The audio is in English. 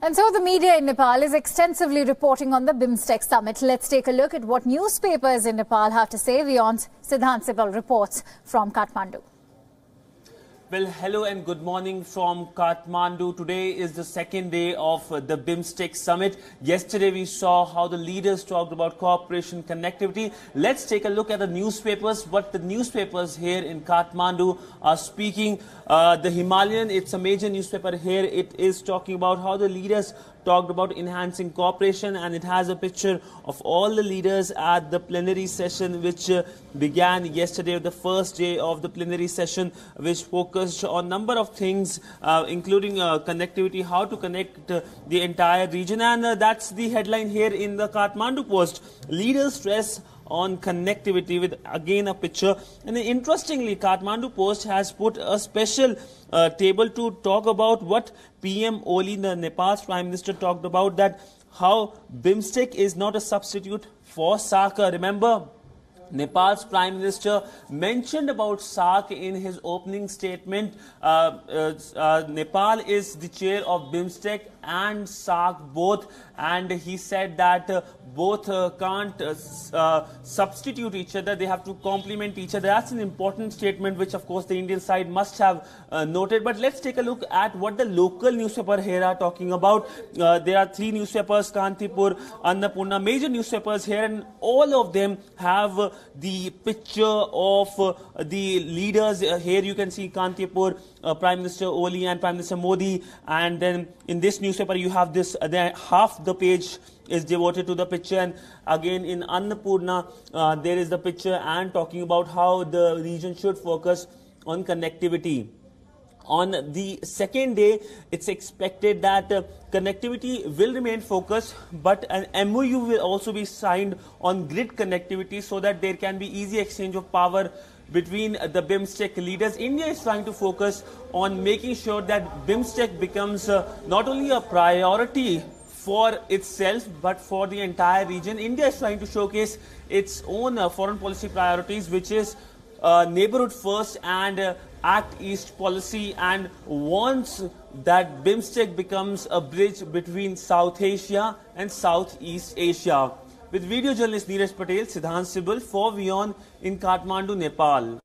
And so the media in Nepal is extensively reporting on the BIMSTEC Summit. Let's take a look at what newspapers in Nepal have to say. WION's Siddhant Sibal reports from Kathmandu. Well, hello and good morning from Kathmandu. Today is the second day of the BIMSTEC Summit. Yesterday we saw how the leaders talked about cooperation, connectivity. Let's take a look at the newspapers, what the newspapers here in Kathmandu are speaking. The Himalayan, it's a major newspaper here. It is talking about how the leaders talked about enhancing cooperation, and it has a picture of all the leaders at the plenary session which began yesterday, the first day of the plenary session, which focused on a number of things including connectivity, how to connect the entire region, and that's the headline here in the Kathmandu Post. Leaders stress on connectivity, with again a picture. And then interestingly, Kathmandu Post has put a special table to talk about what PM Oli, the Nepal's Prime Minister, talked about, that how BIMSTEC is not a substitute for SAARC. Remember, Nepal's Prime Minister mentioned about SAARC in his opening statement. Nepal is the chair of BIMSTEC and SAARC both, and he said that both can't substitute each other, they have to complement each other. That's an important statement which of course the Indian side must have noted. But let's take a look at what the local newspaper here are talking about. There are three newspapers, Kantipur, Annapurna, major newspapers here, and all of them have the picture of the leaders. Here you can see Kantipur, Prime Minister Oli and Prime Minister Modi, and then in this newspaper you have this, half the page is devoted to the picture, and again in Annapurna there is the picture and talking about how the region should focus on connectivity. On the second day, it's expected that connectivity will remain focused, but an MOU will also be signed on grid connectivity so that there can be easy exchange of power between the BIMSTEC leaders. India is trying to focus on making sure that BIMSTEC becomes not only a priority for itself but for the entire region. India is trying to showcase its own foreign policy priorities, which is neighborhood first and Act East policy, and wants that BIMSTEC becomes a bridge between South Asia and Southeast Asia. With video journalist Neeraj Patel, Siddhant Sibal for WION in Kathmandu, Nepal.